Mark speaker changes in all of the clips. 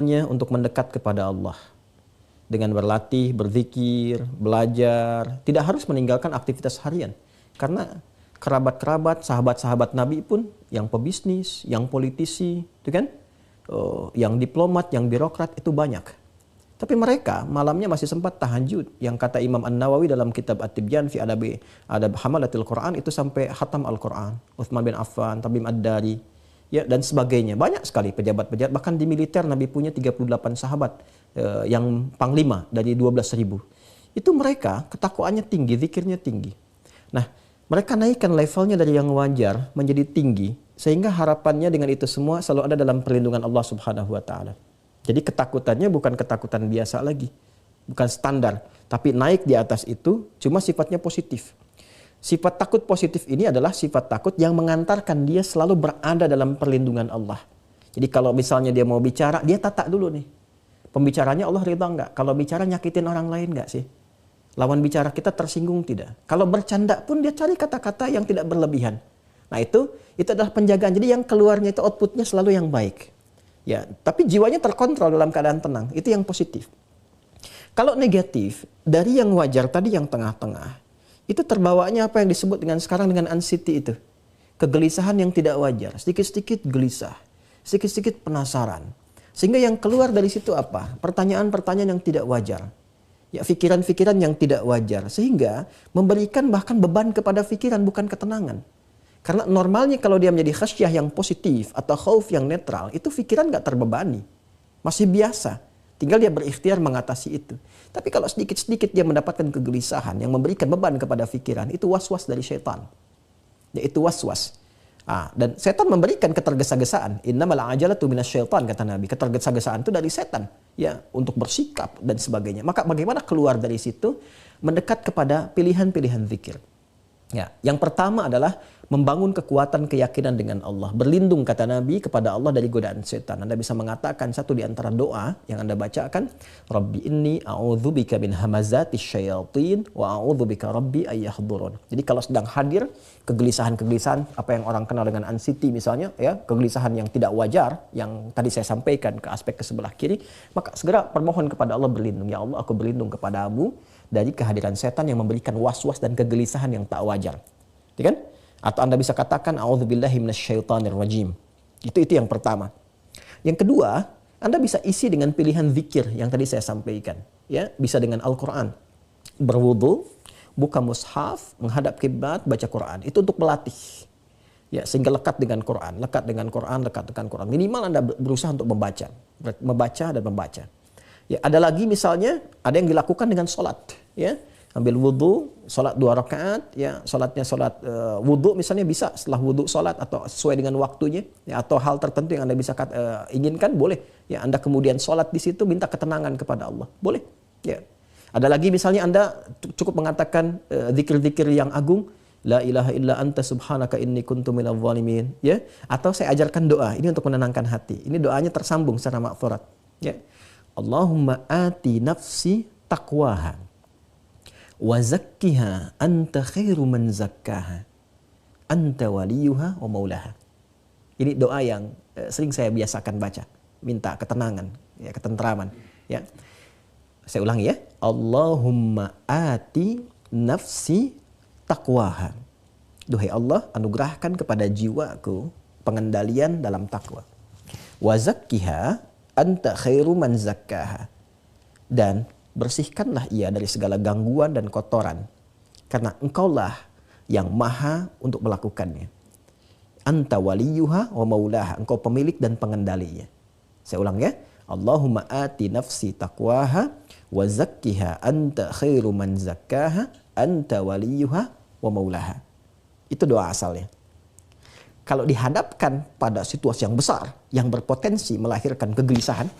Speaker 1: untuk mendekat kepada Allah dengan berlatih, berzikir, belajar, tidak harus meninggalkan aktivitas harian. Karena kerabat-kerabat, sahabat-sahabat Nabi pun yang pebisnis, yang politisi, itu kan, yang diplomat, yang birokrat itu banyak. Tapi mereka malamnya masih sempat tahajud. Yang kata Imam An-Nawawi dalam kitab At-Tibyan fi Adab Hamalatil Quran itu sampai khatam Al-Quran. Utsman bin Affan, Tamim Ad-Dari, ya, dan sebagainya. Banyak sekali pejabat-pejabat, bahkan di militer Nabi punya 38 sahabat yang panglima dari 12.000. Itu mereka ketakwaannya tinggi, zikirnya tinggi. Nah, mereka naikkan levelnya dari yang wajar menjadi tinggi, sehingga harapannya dengan itu semua selalu ada dalam perlindungan Allah Subhanahu wa taala. Jadi ketakutannya bukan ketakutan biasa lagi, bukan standar, tapi naik di atas itu, cuma sifatnya positif. Sifat takut positif ini adalah sifat takut yang mengantarkan dia selalu berada dalam perlindungan Allah. Jadi kalau misalnya dia mau bicara, dia tata dulu nih. Pembicaranya Allah ridha nggak? Kalau bicara nyakitin orang lain nggak sih? Lawan bicara kita tersinggung tidak? Kalau bercanda pun dia cari kata-kata yang tidak berlebihan. Nah itu adalah penjagaan. Jadi yang keluarnya itu outputnya selalu yang baik. Ya, tapi jiwanya terkontrol dalam keadaan tenang. Itu yang positif. Kalau negatif, dari yang wajar tadi yang tengah-tengah, itu terbawanya apa yang disebut dengan sekarang dengan anxiety itu. Kegelisahan yang tidak wajar. Sedikit-sedikit gelisah. Sedikit-sedikit penasaran. Sehingga yang keluar dari situ apa? Pertanyaan-pertanyaan yang tidak wajar. Ya, pikiran-pikiran yang tidak wajar. Sehingga memberikan bahkan beban kepada pikiran, bukan ketenangan. Karena normalnya kalau dia menjadi khasyah yang positif atau khauf yang netral, itu pikiran nggak terbebani. Masih biasa. Tinggal dia berikhtiar mengatasi itu. Tapi kalau sedikit-sedikit dia mendapatkan kegelisahan yang memberikan beban kepada pikiran, itu was-was dari syaitan. Yaitu was-was. Dan setan memberikan ketergesa-gesaan. Innamal ajalatu minasyaitan, kata Nabi. Ketergesa-gesaan itu dari setan. Ya, untuk bersikap dan sebagainya. Maka bagaimana keluar dari situ? Mendekat kepada pilihan-pilihan zikir. Ya, yang pertama adalah membangun kekuatan keyakinan dengan Allah. Berlindung, kata Nabi, kepada Allah dari godaan setan. Anda bisa mengatakan satu di antara doa yang Anda bacakan, Rabbi inni a'udzubika min hamazatis syayatin wa a'udzubika rabbi ayyahdurun. Jadi kalau sedang hadir kegelisahan-kegelisahan, apa yang orang kenal dengan anxiety misalnya, ya, kegelisahan yang tidak wajar, yang tadi saya sampaikan ke aspek ke sebelah kiri, maka segera permohon kepada Allah berlindung. Ya Allah, aku berlindung kepadamu dari kehadiran setan yang memberikan was-was dan kegelisahan yang tak wajar. Ya kan? Atau Anda bisa katakan a'udzubillahi minasyaitonir rajim. Itu yang pertama. Yang kedua, Anda bisa isi dengan pilihan zikir yang tadi saya sampaikan, ya, bisa dengan Al-Qur'an. Berwudu, buka mushaf, menghadap kiblat, baca Quran. Itu untuk melatih. Ya, sehingga lekat dengan Quran, lekat dengan Quran, lekat dengan Quran. Minimal Anda berusaha untuk membaca dan membaca. Ya, ada lagi misalnya ada yang dilakukan dengan sholat, ya. Ambil wudu, sholat 2 rakaat, ya, sholatnya sholat wudu misalnya bisa setelah wudu sholat atau sesuai dengan waktunya, ya, atau hal tertentu yang Anda bisa inginkan, boleh. Ya, Anda kemudian sholat di situ minta ketenangan kepada Allah, boleh. Ya. Ada lagi misalnya Anda cukup mengatakan zikir-zikir yang agung, la ilaha illa anta subhanaka inni kuntu minadh dhalimin, ya. Atau saya ajarkan doa, ini untuk menenangkan hati. Ini doanya tersambung secara maghfurat, ya. Allahumma ati nafsi taqwaha wa zakkiha anta khairu man zakkaha anta waliyuha wa maulaha. Ini doa yang sering saya biasakan baca, minta ketenangan, ya, ketentraman, ya. Saya ulangi, ya. Allahumma ati nafsi taqwaha. Duhai Allah, anugerahkan kepada jiwaku pengendalian dalam takwa. Wa zakkiha anta khairu man zakkaha. Dan bersihkanlah ia dari segala gangguan dan kotoran, karena engkaulah yang maha untuk melakukannya. Anta waliyuha wa maulaha, engkau pemilik dan pengendalinya. Saya ulang, ya. Allahumma ati nafsi taqwaha wa zakkiha anta khairu man zakkaha anta waliyuha wa maulaha. Itu doa asalnya. Kalau dihadapkan pada situasi yang besar yang berpotensi melahirkan kegelisahan,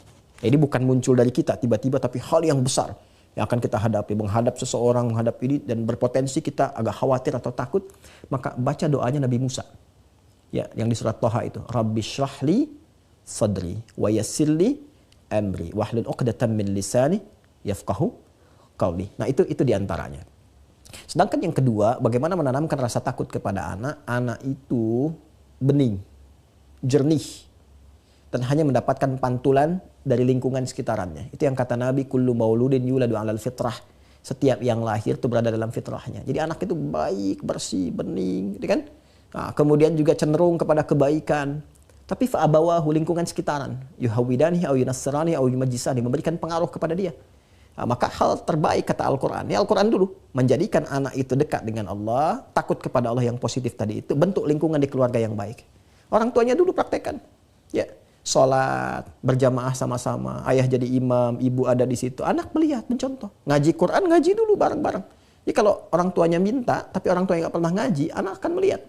Speaker 1: ini bukan muncul dari kita tiba-tiba, tapi hal yang besar yang akan kita hadapi, menghadap seseorang, menghadap ini, dan berpotensi kita agak khawatir atau takut, maka baca doanya Nabi Musa, ya, yang di surat Thaha itu, Rabbi shrahli sadri wa yassirli amri wahlul 'uqdatam min lisani yafqahu qawli. Nah, itu diantaranya. Sedangkan yang kedua, bagaimana menanamkan rasa takut kepada anak. Anak itu bening, jernih, dan hanya mendapatkan pantulan dari lingkungan sekitarannya. Itu yang kata Nabi, kullu mauludin yuladu 'alal fitrah. Setiap yang lahir itu berada dalam fitrahnya. Jadi anak itu baik, bersih, bening, gitu kan? Nah, kemudian juga cenderung kepada kebaikan. Tapi fa'abawahu, lingkungan sekitaran, yuhawidani au yunassirani au yumajjisani, memberikan pengaruh kepada dia. Nah, maka hal terbaik kata Al-Quran, ya Al-Quran dulu, menjadikan anak itu dekat dengan Allah, takut kepada Allah yang positif tadi itu, bentuk lingkungan di keluarga yang baik. Orang tuanya dulu praktekkan. Ya, sholat, berjamaah sama-sama, ayah jadi imam, ibu ada di situ, anak melihat, mencontoh. Ngaji Quran, ngaji dulu bareng-bareng. Jadi kalau orang tuanya minta, tapi orang tuanya nggak pernah ngaji, anak akan melihat.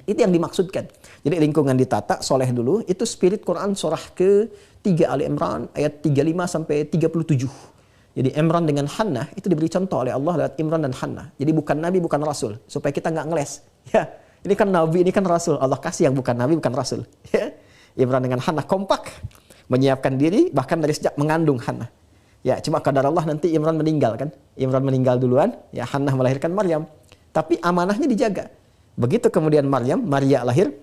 Speaker 1: Itu yang dimaksudkan. Jadi lingkungan ditata, soleh dulu, itu spirit Quran surah ke-3 Ali Imran, ayat 35 sampai 37. Jadi Imran dengan Hannah itu diberi contoh oleh Allah lewat Imran dan Hannah. Jadi bukan Nabi, bukan Rasul. Supaya kita nggak ngeles. Ya, ini kan Nabi, ini kan Rasul. Allah kasih yang bukan Nabi, bukan Rasul. Ya. Imran dengan Hannah kompak. Menyiapkan diri bahkan dari sejak mengandung Hannah. Ya, cuma kadar Allah nanti Imran meninggal kan. Imran meninggal duluan, ya Hannah melahirkan Maryam. Tapi amanahnya dijaga. Begitu kemudian Maria lahir,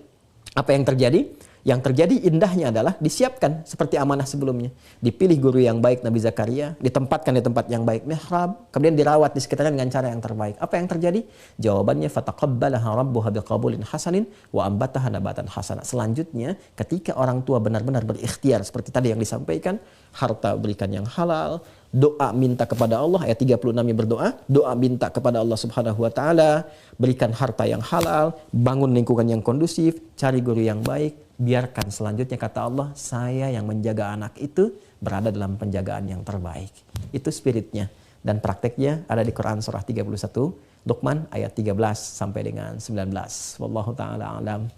Speaker 1: apa yang terjadi? Yang terjadi indahnya adalah disiapkan seperti amanah sebelumnya. Dipilih guru yang baik Nabi Zakaria, ditempatkan di tempat yang baik mihrab, kemudian dirawat di sekitarnya dengan cara yang terbaik. Apa yang terjadi? Jawabannya fataqabbalaha rabbuha biqabulin hasanin wa ambataha nabatan hasana. Selanjutnya, ketika orang tua benar-benar berikhtiar seperti tadi yang disampaikan, harta berikan yang halal, doa minta kepada Allah, ayat 36 yang berdoa, doa minta kepada Allah Subhanahu wa taala, berikan harta yang halal, bangun lingkungan yang kondusif, cari guru yang baik. Biarkan selanjutnya kata Allah, saya yang menjaga anak itu berada dalam penjagaan yang terbaik. Itu spiritnya. Dan prakteknya ada di Quran surah 31, Luqman ayat 13 sampai dengan 19. Wallahu ta'ala alam.